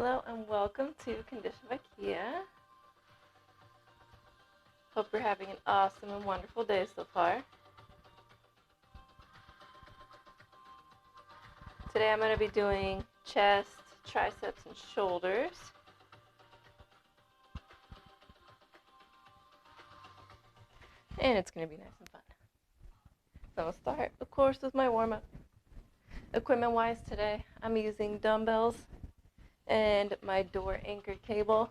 Hello and welcome to Condition by Kia. Hope you're having an awesome and wonderful day so far. Today I'm going to be doing chest, triceps, and shoulders. And it's going to be nice and fun. So I'll start, of course, with my warm-up. Equipment-wise today, I'm using dumbbells and my door anchor cable.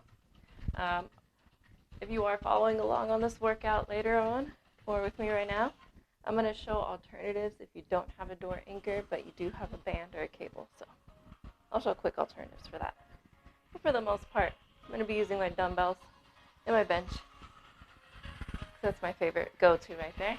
If you are following along on this workout later on or with me right now, I'm going to show alternatives if you don't have a door anchor but you do have a band or a cable. So I'll show quick alternatives for that. But for the most part, I'm going to be using my dumbbells and my bench. That's my favorite go-to right there.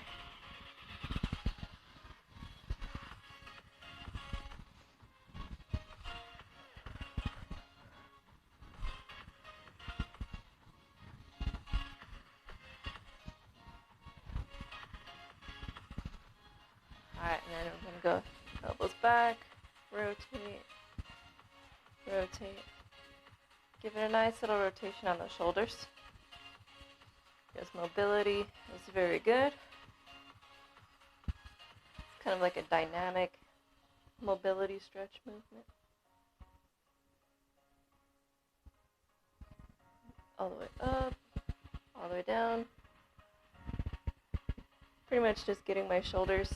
Alright, and then I'm going to go elbows back, rotate, rotate. Give it a nice little rotation on the shoulders. Yes, mobility is very good. It's kind of like a dynamic mobility stretch movement. All the way up, all the way down. Pretty much just getting my shoulders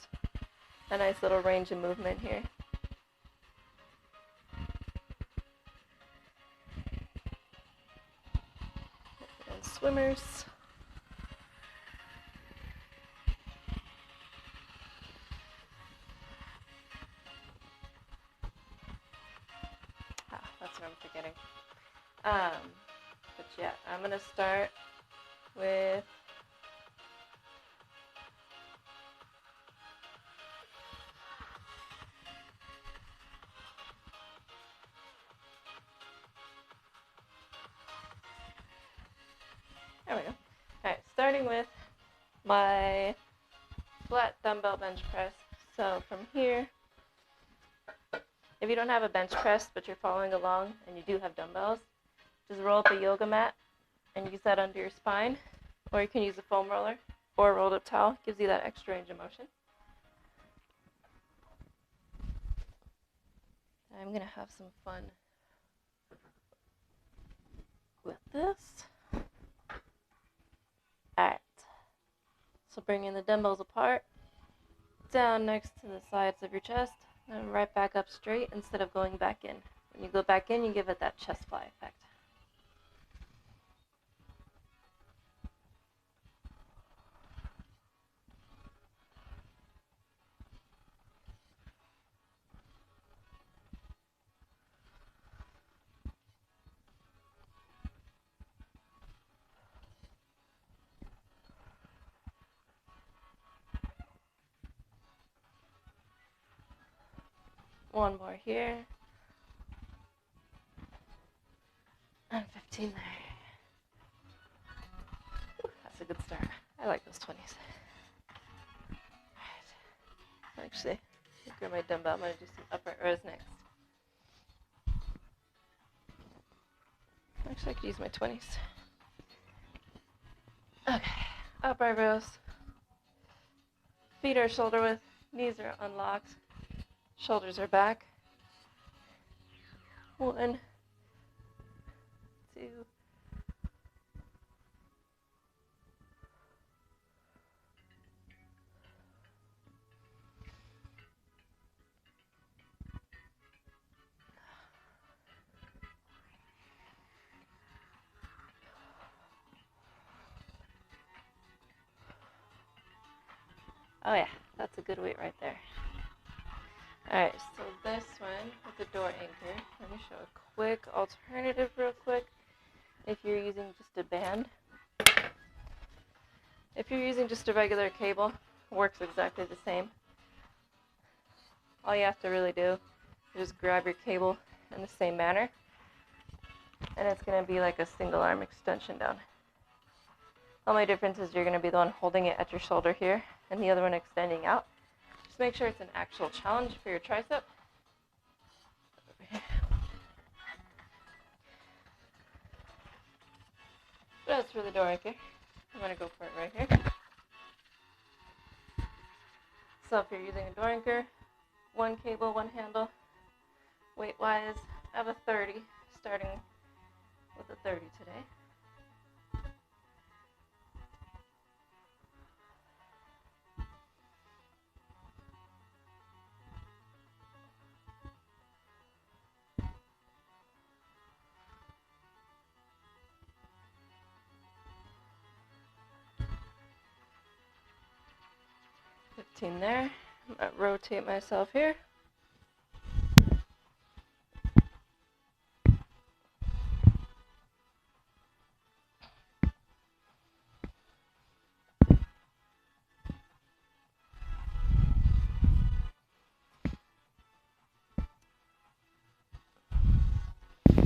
a nice little range of movement here. And swimmers. That's what I'm forgetting. But yeah, I'm going to start with there we go. Alright, starting with my flat dumbbell bench press. So from here, if you don't have a bench press but you're following along and you do have dumbbells, just roll up a yoga mat and use that under your spine, or you can use a foam roller or a rolled up towel. Gives you that extra range of motion. I'm going to have some fun with this. Alright, so bringing the dumbbells apart, down next to the sides of your chest, and right back up straight instead of going back in. When you go back in, you give it that chest fly effect. One more here. And 15 there. Ooh, that's a good start. I like those 20s. Alright. Actually, grab my dumbbell. I'm going to do some upright rows next. Actually, I could use my 20s. Okay. Upright rows. Feet are shoulder width. Knees are unlocked. Shoulders are back. 1, 2. Oh yeah, that's a good weight right there. Alright, so this one with the door anchor, let me show a quick alternative real quick. If you're using just a band, if you're using just a regular cable, it works exactly the same. All you have to really do is just grab your cable in the same manner, and it's going to be like a single arm extension down. The only difference is you're going to be the one holding it at your shoulder here, and the other one extending out. Just make sure it's an actual challenge for your tricep. But as for the door anchor, I'm going to go for it right here. So if you're using a door anchor, one cable, one handle, weight-wise, I have a 30, starting with a 30 today. There. I'm going to rotate myself here.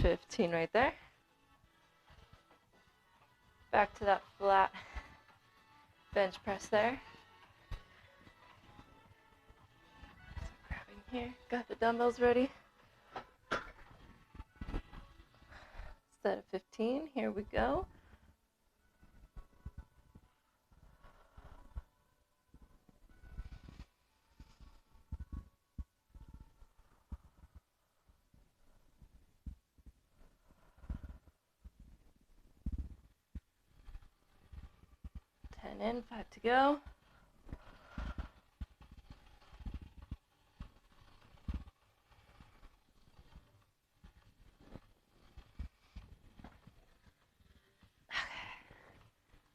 $15 right there. Back to that flat bench press there. So grabbing here, got the dumbbells ready. Set of 15, here we go. In, 5 to go.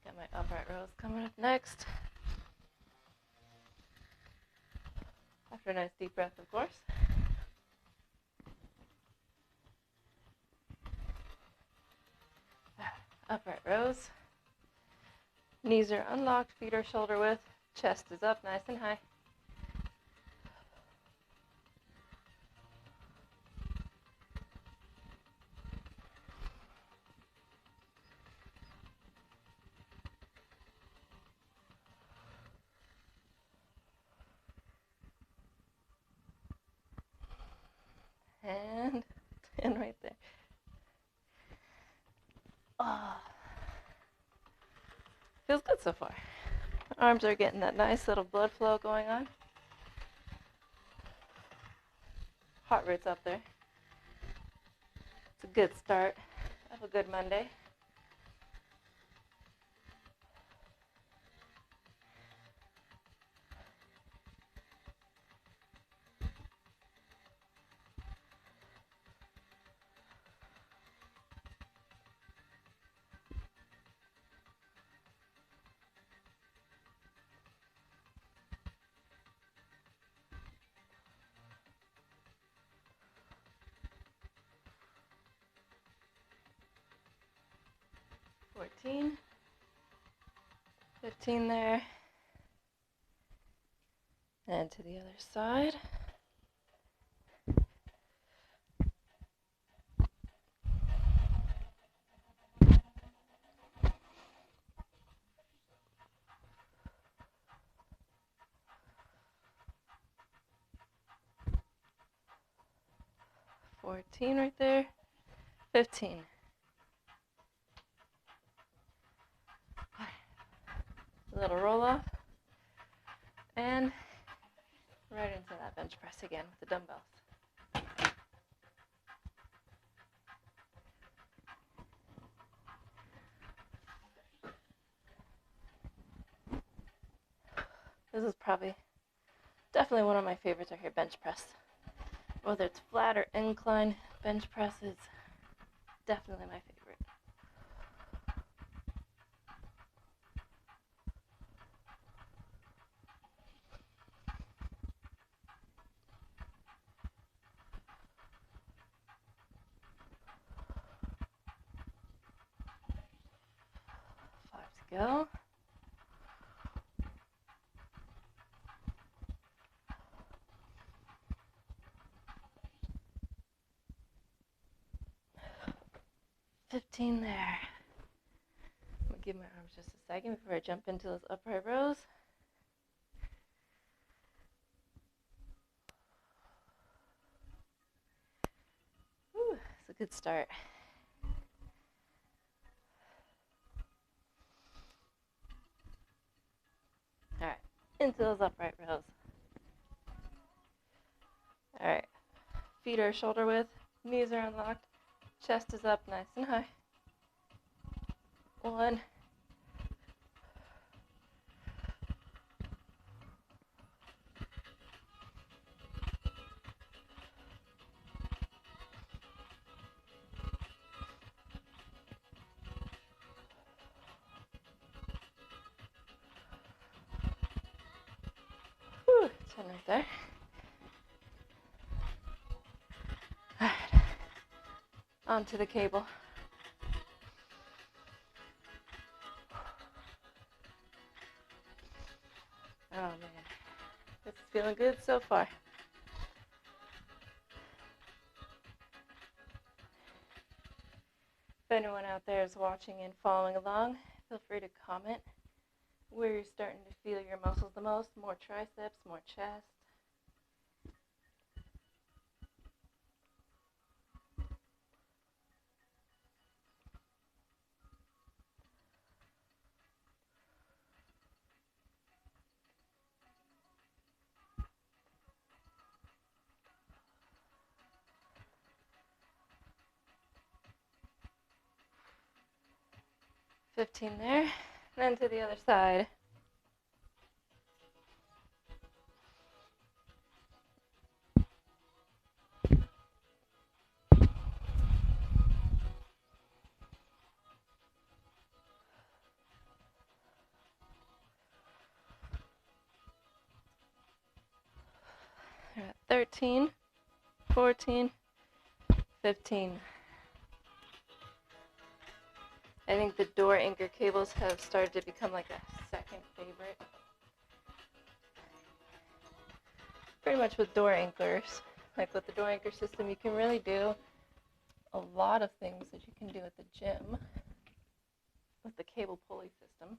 Got my upright rows coming up next. After a nice deep breath, of course. Upright rows. Knees are unlocked, feet are shoulder width, chest is up nice and high. And 10 right there. Oh. Feels good so far. Arms are getting that nice little blood flow going on. Heart rate's up there. It's a good start of a good Monday. $14, $15 there, and to the other side. $14 right there, $15. A little roll off, and right into that bench press again with the dumbbells. This is definitely one of my favorites right here, bench press. Whether it's flat or incline, bench press is definitely my favorite. Go. $15 there. I'm gonna give my arms just a second before I jump into those upright rows. Whew, it's a good start. into those upright rows. All right, feet are shoulder width, knees are unlocked, chest is up nice and high. 1, 10 right there. All right, onto the cable. Oh man, this is feeling good so far. If anyone out there is watching and following along, feel free to comment where you're starting to feel your muscles the most. More triceps, more chest. $15 there, and then to the other side. We're at 13, 14, 15. I think the door anchor cables have started to become like a second favorite. Pretty much with door anchors, like with the door anchor system, you can really do a lot of things that you can do at the gym with the cable pulley system.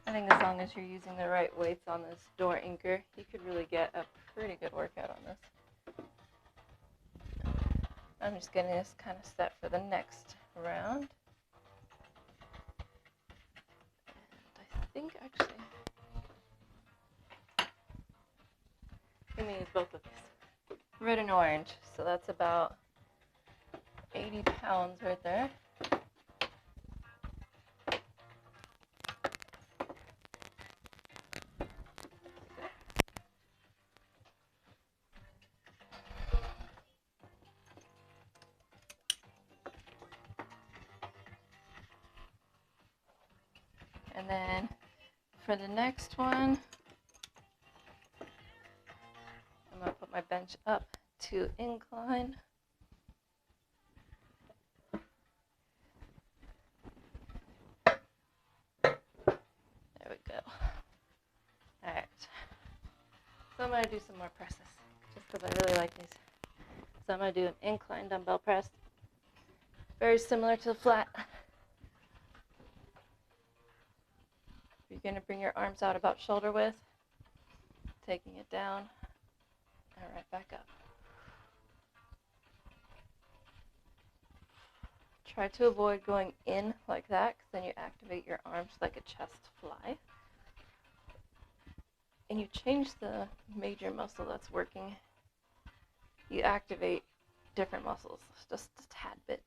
I think as long as you're using the right weights on this door anchor, you could really get a pretty good workout on this. I'm just getting this kind of set for the next round. And I think actually, I'm going to use both of these. Red and orange, so that's about 80 pounds right there. And then for the next one, I'm going to put my bench up to incline. There we go. All right. So I'm going to do some more presses, just because I really like these. So I'm going to do an incline dumbbell press, very similar to the flat. You're going to bring your arms out about shoulder width, taking it down, and right back up. Try to avoid going in like that, because then you activate your arms like a chest fly. And you change the major muscle that's working. You activate different muscles, just a tad bit.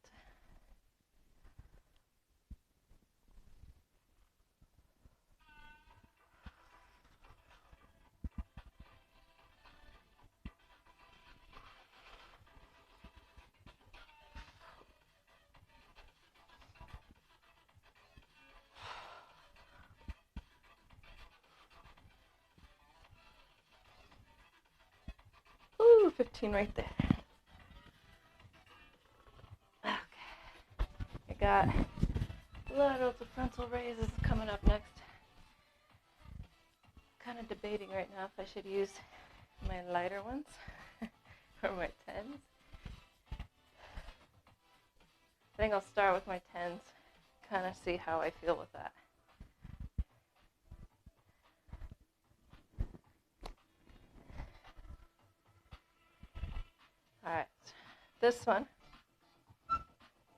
Ooh, 15 right there. Okay. I got lateral to frontal raises coming up next. Kind of debating right now if I should use my lighter ones or my 10s. I think I'll start with my 10s, kind of see how I feel with that. All right, this one,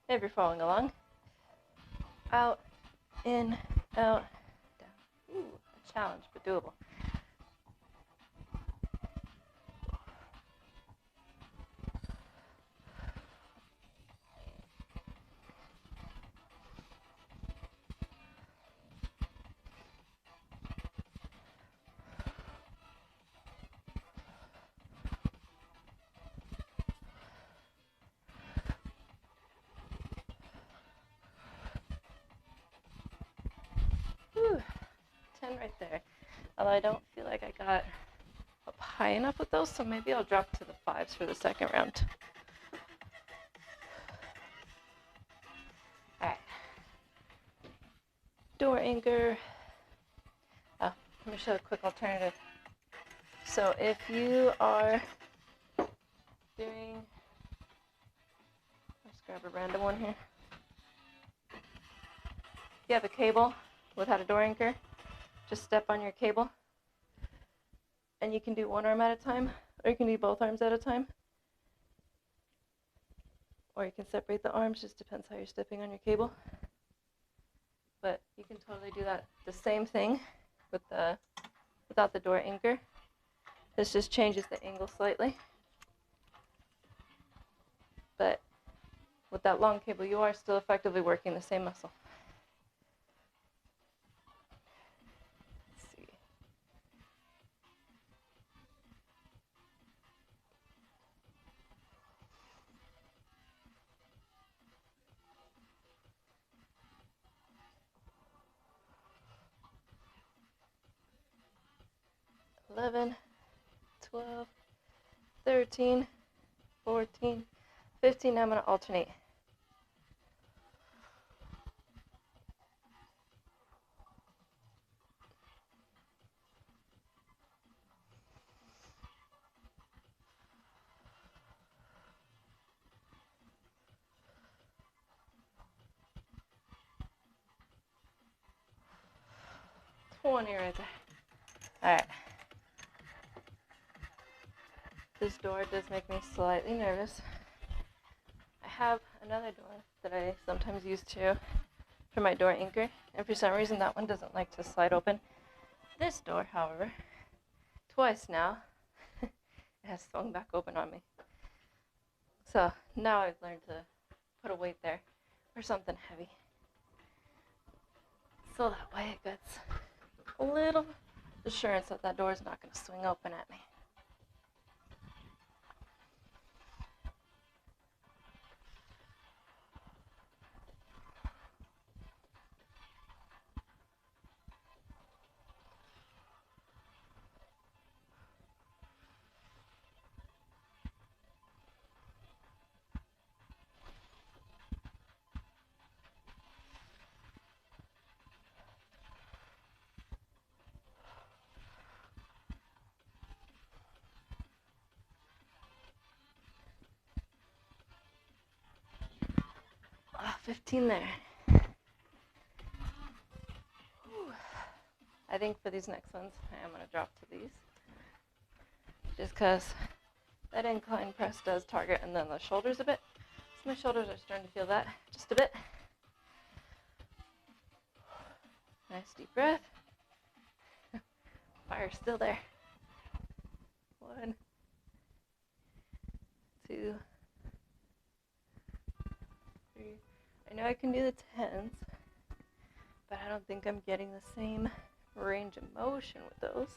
if you're following along. Out, in, out, down. Ooh, a challenge, but doable. Whew, 10 right there. Although I don't feel like I got up high enough with those, so maybe I'll drop to the 5s for the second round. Alright. Door anchor. Oh, let me show a quick alternative. So if you are doing, let's grab a random one here. If you have a cable without a door anchor, just step on your cable. And you can do one arm at a time, or you can do both arms at a time. Or you can separate the arms, just depends how you're stepping on your cable. But you can totally do that, the same thing with without the door anchor. This just changes the angle slightly. But with that long cable, you are still effectively working the same muscle. Let's see. $11, $12, $13, $14, $15. Now I'm going to alternate. $20 right there. Alright. This door does make me slightly nervous. I have another door that I sometimes use too for my door anchor, and for some reason that one doesn't like to slide open. This door, however, twice now, it has swung back open on me. So now I've learned to put a weight there or something heavy. So that way it gets a little assurance that that door is not going to swing open at me. Oh, 15 there. Whew. I think for these next ones, I am going to drop to these. Just because that incline press does target and then the shoulders a bit. So my shoulders are starting to feel that just a bit. Nice deep breath. Fire's still there. 1, 2, 3. I know I can do the 10s, but I don't think I'm getting the same range of motion with those.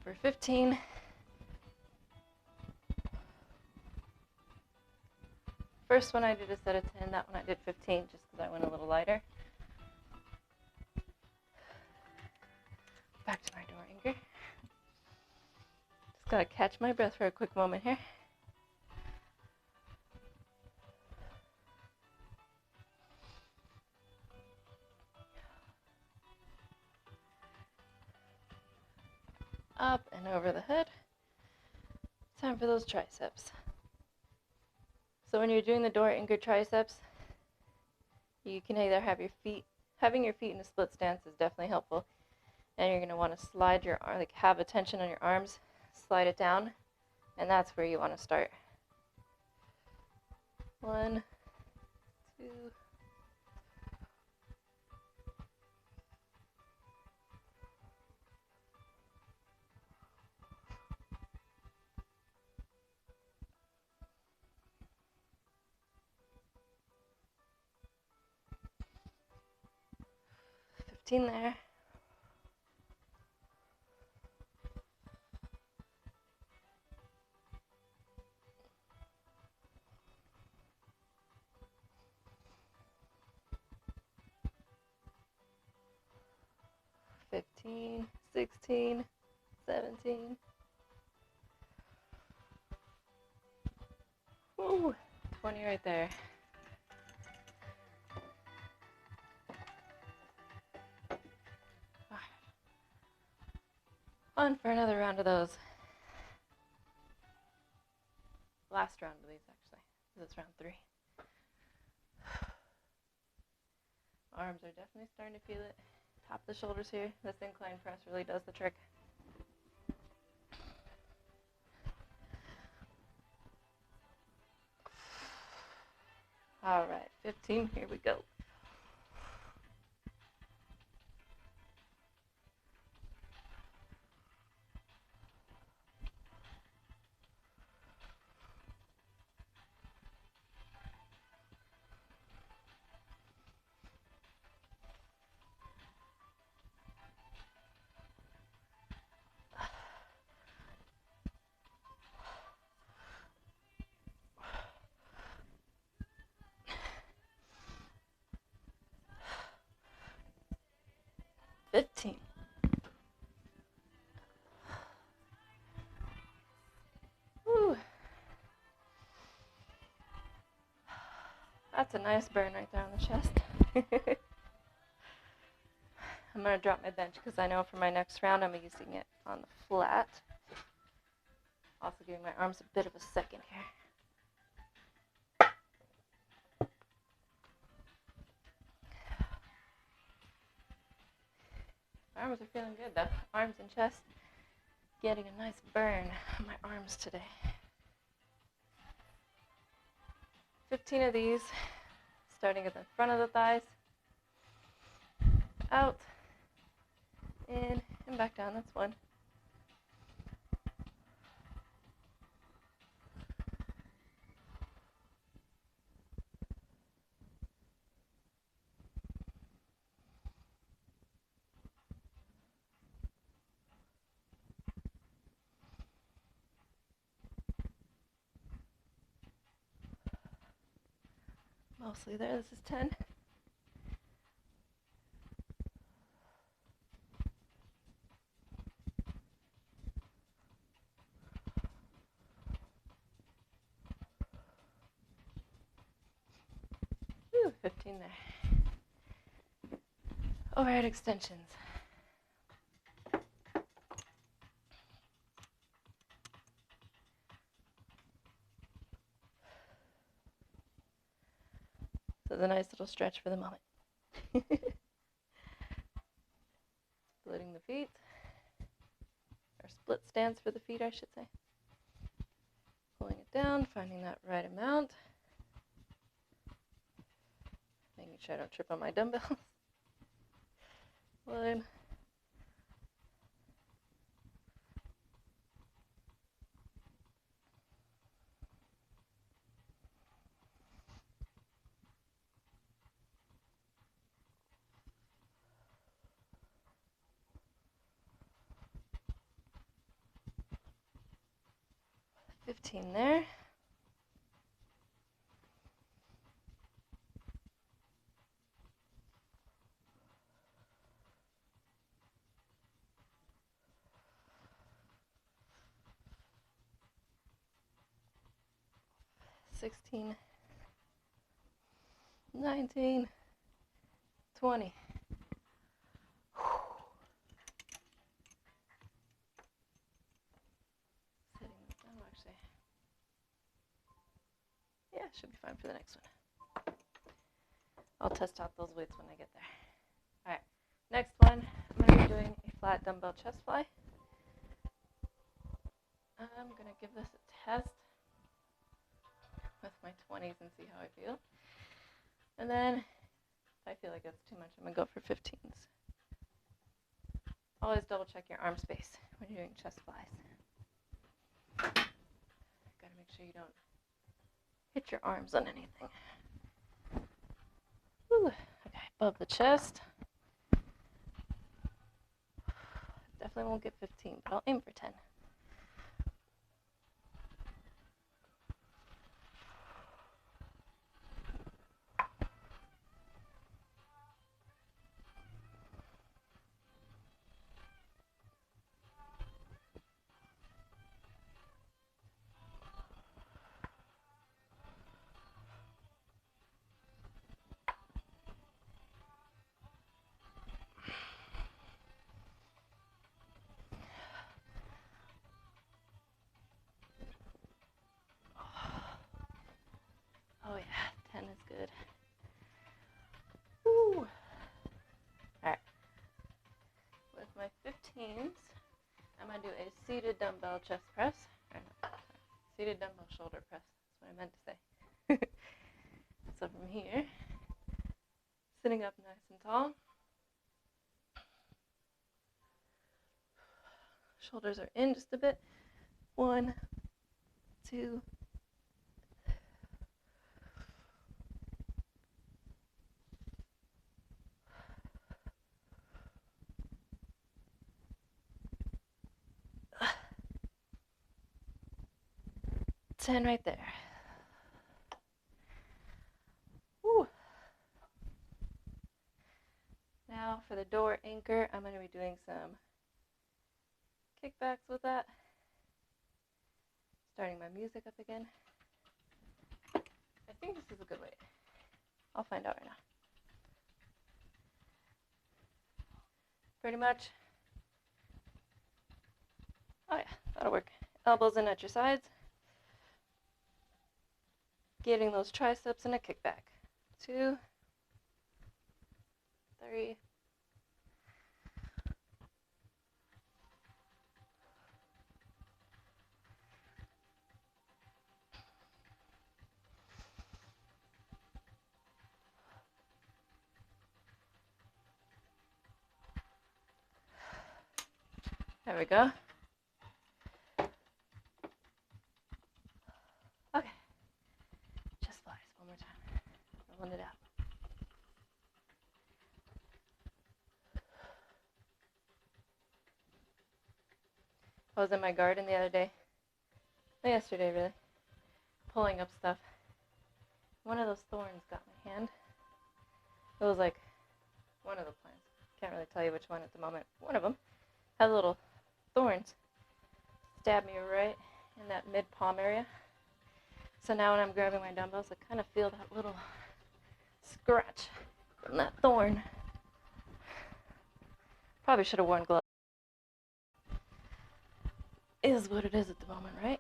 For 15. First one I did a set of 10, that one I did 15 just because I went a little lighter. Back to my door anchor. Just gotta catch my breath for a quick moment here. up and over the head. Time for those triceps. So when you're doing the door anchor triceps, you can either have your feet, having your feet in a split stance is definitely helpful. And you're going to want to slide your arm, like have a tension on your arms, slide it down, and that's where you want to start. 1, 2, 15 there. $15, $16, $17. Woo, 20 right there. On for another round of those. Last round of these, actually. This is round 3. Arms are definitely starting to feel it. Top of the shoulders here. This incline press really does the trick. All right, 15, here we go. $15. Woo. That's a nice burn right there on the chest. I'm going to drop my bench because I know for my next round I'm using it on the flat. Also giving my arms a bit of a second here. My arms are feeling good though. Arms and chest. Getting a nice burn on my arms today. 15 of these, starting at the front of the thighs. Out, in, and back down. That's 1. Mostly there. This is 10. Woo, 15 there. Overhead extensions. So it's a nice little stretch for the moment. Splitting the feet, or split stance for the feet, I should say. Pulling it down, finding that right amount. Making sure I don't trip on my dumbbells. 1. 15 there. $16, $19, $20. should be fine for the next one. I'll test out those weights when I get there. All right, next one, I'm going to be doing a flat dumbbell chest fly. I'm going to give this a test with my 20s and see how I feel. And then, if I feel like that's too much, I'm going to go for 15s. Always double check your arm space when you're doing chest flies. Gotta make sure you don't hit your arms on anything. Whew. Okay, above the chest. Definitely won't get 15, but I'll aim for 10. Oh yeah, 10 is good. Woo. Alright. With my 15s, I'm going to do a seated dumbbell chest press. Or no, sorry, seated dumbbell shoulder press. That's what I meant to say. So from here, sitting up nice and tall. Shoulders are in just a bit. 1, 2, 10 right there. Woo. Now for the door anchor, I'm going to be doing some kickbacks with that. Starting my music up again. I think this is a good weight. I'll find out right now. Pretty much. Oh yeah, that'll work. Elbows in at your sides. Getting those triceps in a kickback. 2, 3, 4. There we go. Okay. Chest flies one more time. Rolling it out. I was in my garden the other day. Yesterday, really. Pulling up stuff. One of those thorns got my hand. It was like one of the plants. Can't really tell you which one at the moment. One of them had little thorns. Stabbed me right in that mid-palm area. So now when I'm grabbing my dumbbells, I kind of feel that little scratch from that thorn. Probably should have worn gloves. Is what it is at the moment, right?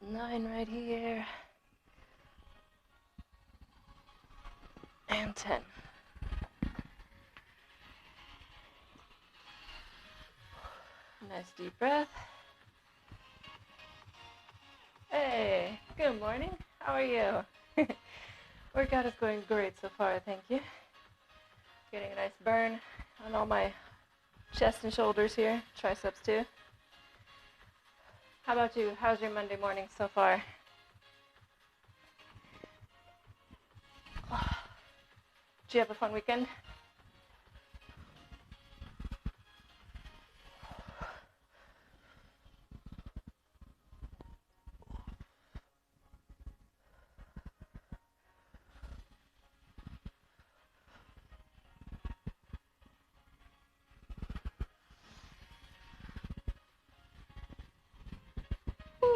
Nine right here. And 10. Nice deep breath. Hey, good morning. How are you? Workout is going great so far, thank you. Getting a nice burn on all my chest and shoulders here, triceps too. How about you? How's your Monday morning so far? Did you have a fun weekend?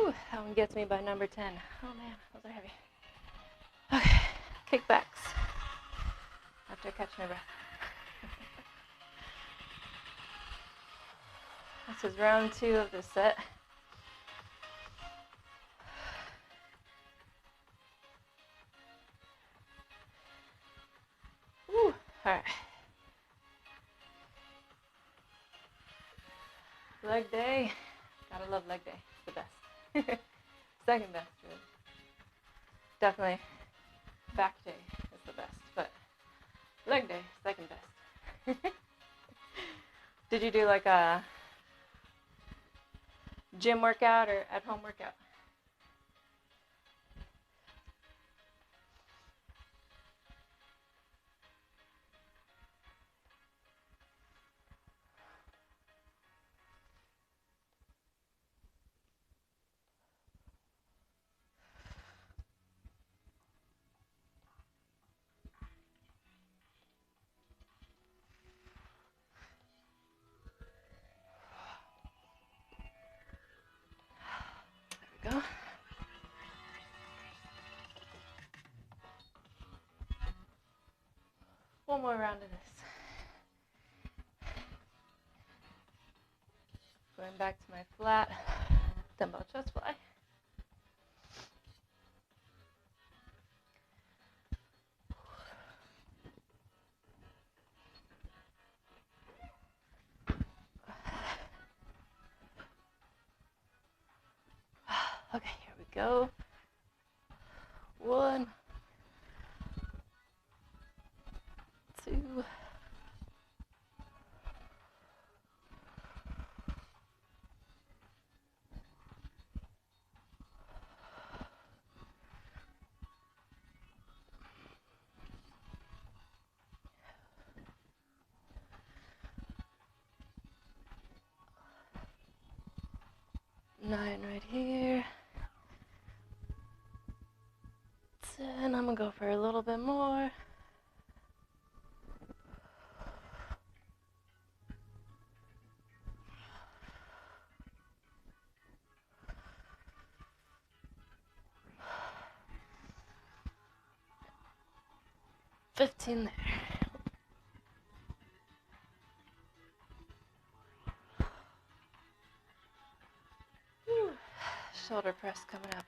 Whew, that one gets me by number 10. Oh man, those are heavy. Okay, kickbacks. After catching my breath. This is round 2 of this set. Whew, alright. Leg day. Gotta love leg day. It's the best. Second best, really. Definitely back day is the best, but leg day, second best. Did you do like a gym workout or at home workout? There we go. One more round of this. Going back to my flat dumbbell chest fly. Okay, here we go. 1, 2, 9 right here. 10, I'm gonna go for a little bit more. $15 there. Whew. Shoulder press coming up.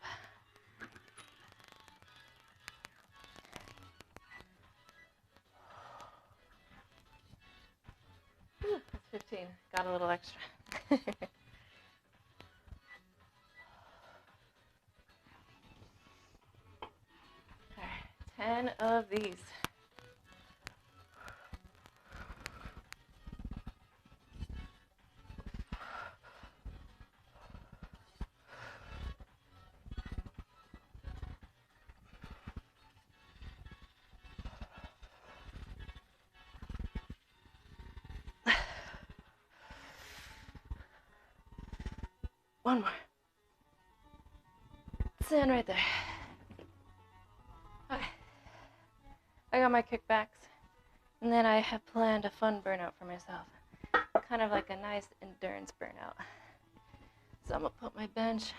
Whew, that's 15. Got a little extra. All right, 10 of these. One more. 10 right there. Okay. I got my kickbacks, and then I have planned a fun burnout for myself. Kind of like a nice endurance burnout. So I'm gonna put my bench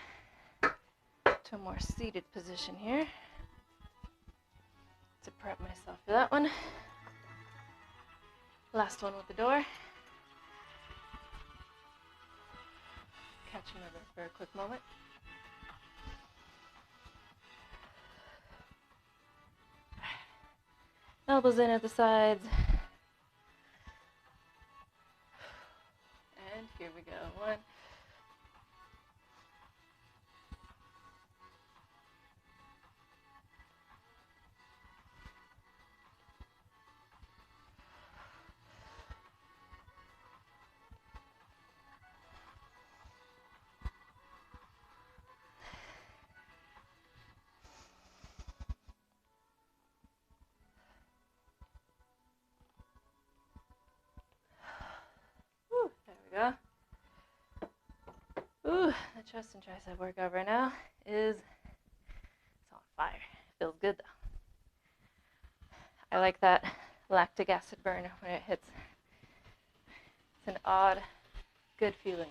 to a more seated position here to prep myself for that one. Last one with the door. Catch my breath for a quick moment. Elbows in at the sides. And here we go. 1. Whew, there we go. Ooh, the chest and tricep workout right now is it's on fire. Feels good though. I like that lactic acid burn when it hits. It's an odd, good feeling.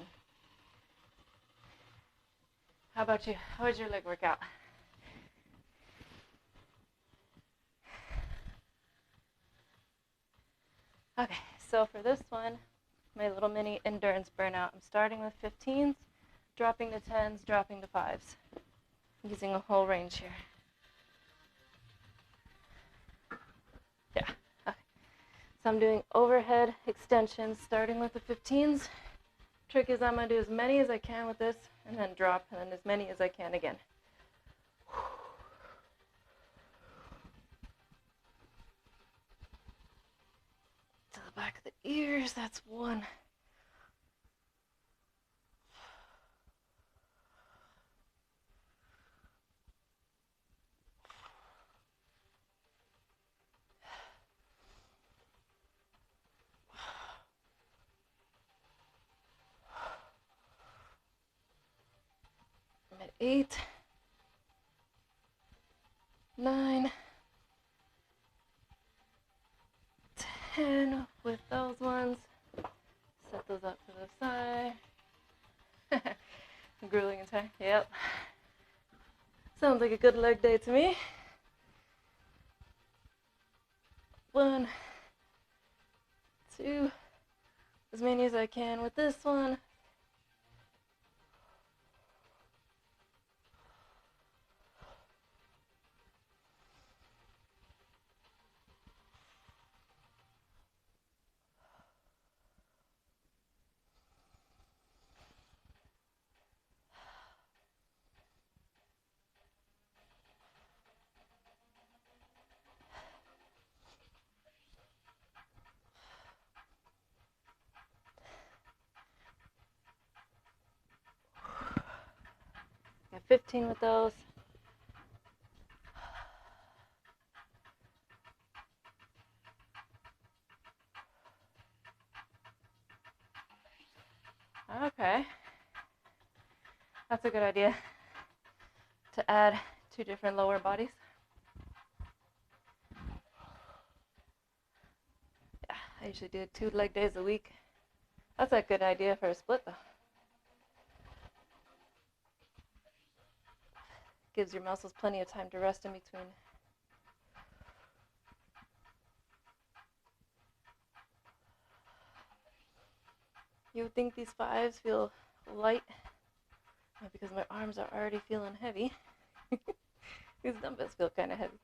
How about you? How was your leg workout? Okay, so for this one, my little mini endurance burnout, I'm starting with 15s, dropping to 10s, dropping to 5s, using a whole range here. Yeah, okay. So I'm doing overhead extensions, starting with the 15s. Trick is I'm going to do as many as I can with this, and then drop, and then as many as I can again. To the back of the ears, that's 1. I'm at 8, 9, 10 with those ones. Set those up to the side. Grueling and tired. Yep. Sounds like a good leg day to me. 1, 2, as many as I can with this one. Got 15 with those. Okay. That's a good idea to add 2 different lower bodies. Yeah, I usually do 2 leg days a week. That's a good idea for a split though. Gives your muscles plenty of time to rest in between. You would think these 5s feel light, because my arms are already feeling heavy. These dumbbells feel kind of heavy.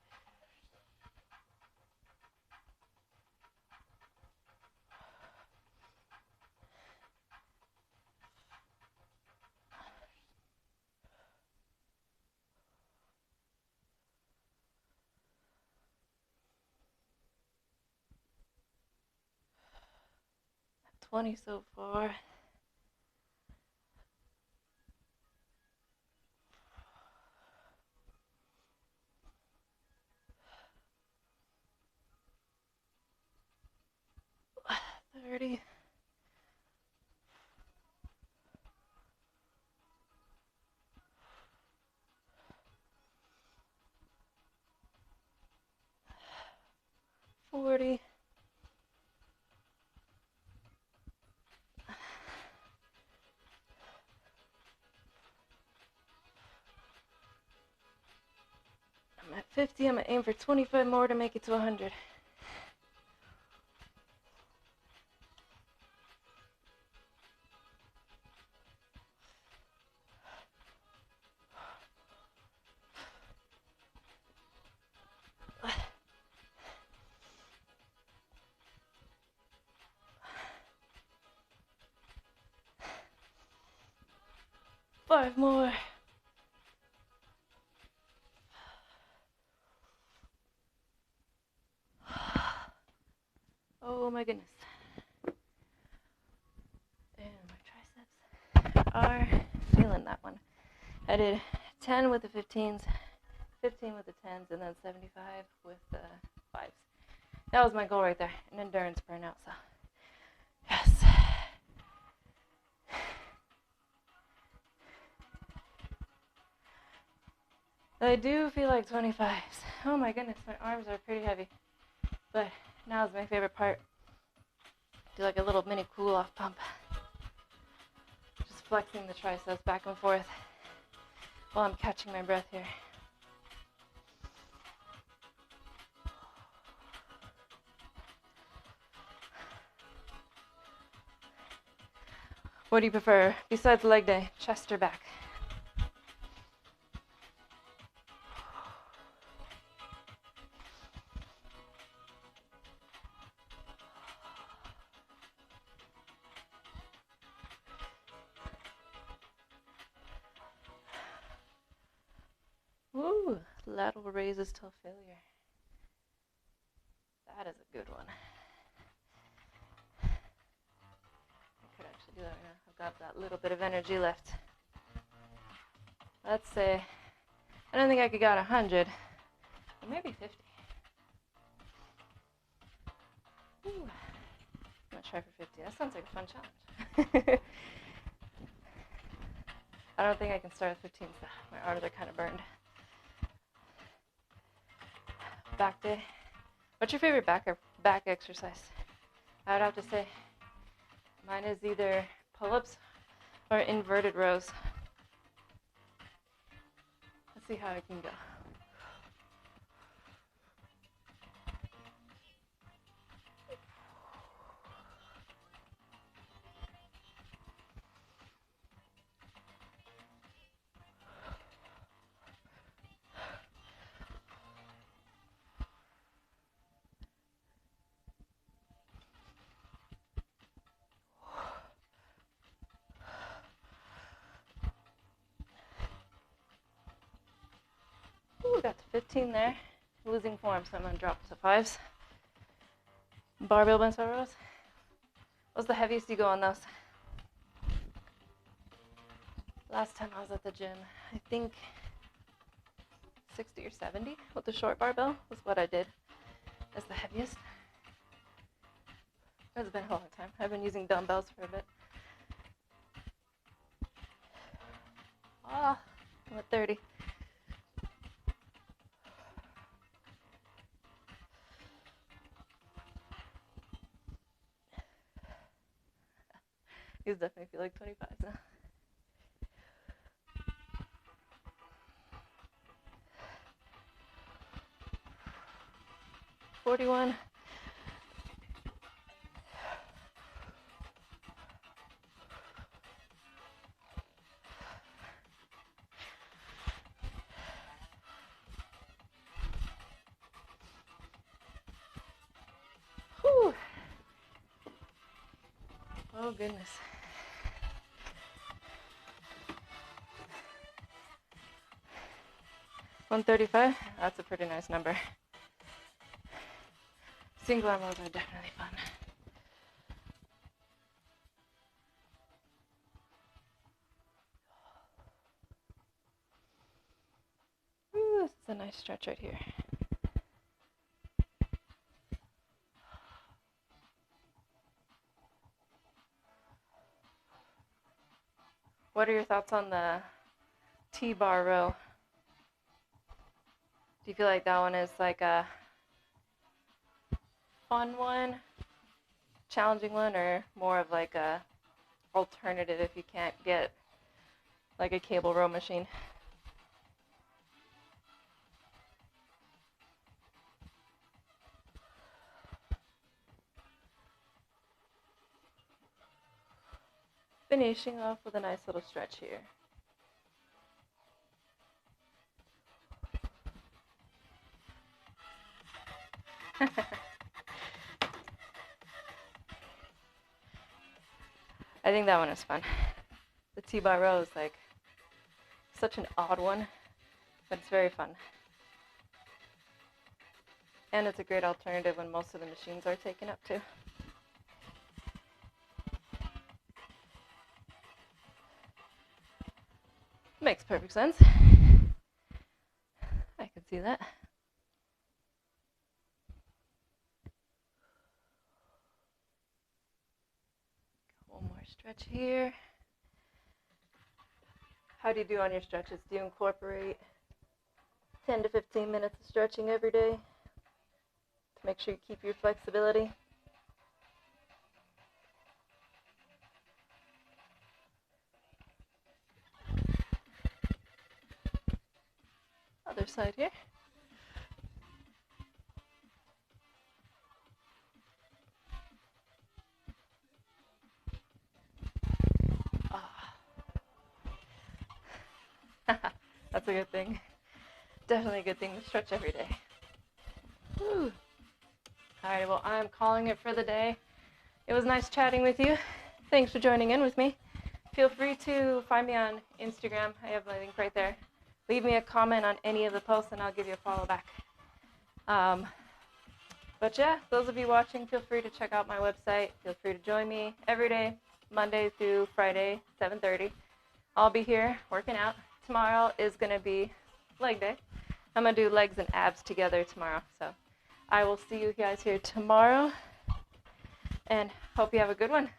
At 20 so far. $30. 40. 50, I'm gonna aim for 25 more to make it to 100. Five more. Oh my goodness. And my triceps are feeling that one. I did 10 with the 15s, 15 with the 10s, and then 75 with the 5s. That was my goal right there, an endurance burnout, so yes. I do feel like 25s. Oh my goodness, my arms are pretty heavy. But now is my favorite part. Do like a little mini cool-off pump. Just flexing the triceps back and forth. while I'm catching my breath here. What do you prefer besides leg day, chest or back? Woo, lateral raises till failure. That is a good one. I could actually do that right now. I've got that little bit of energy left. Let's say, I don't think I could get 100, but maybe 50. Ooh. I'm gonna try for 50. That sounds like a fun challenge. I don't think I can start with 15, so my arms are kind of burned. Back day. What's your favorite back exercise? I would have to say mine is either pull-ups or inverted rows. Let's see how I can go. Ooh, got to 15 there. Losing form, so I'm going to drop to 5s. Barbell bench by rows. What's the heaviest you go on those? Last time I was at the gym, I think 60 or 70 with the short barbell was what I did as the heaviest. It's been a long time. I've been using dumbbells for a bit. Ah, I'm at 30. These definitely feel like 25 now. $41. Whew. Oh goodness. $135. That's a pretty nice number. Single arm rows are definitely fun. Ooh, this is a nice stretch right here. What are your thoughts on the T-bar row? Do you feel like that one is like a fun one, challenging one, or more of like a alternative if you can't get like a cable row machine? Finishing off with a nice little stretch here. I think that one is fun. The T-bar row is like such an odd one, but it's very fun. And it's a great alternative when most of the machines are taken up too. Makes perfect sense. I can see that. One more stretch here. How do you do on your stretches? Do you incorporate 10 to 15 minutes of stretching every day to make sure you keep your flexibility? side here. That's a good thing. Definitely a good thing to stretch every day. Whew. Alright, well, I'm calling it for the day. It was nice chatting with you. Thanks for joining in with me. Feel free to find me on Instagram. I have my link right there. Leave me a comment on any of the posts and I'll give you a follow back. But yeah, those of you watching, feel free to check out my website. Feel free to join me every day, Monday through Friday, 7:30. I'll be here working out. Tomorrow is going to be leg day. I'm going to do legs and abs together tomorrow. So I will see you guys here tomorrow and hope you have a good one.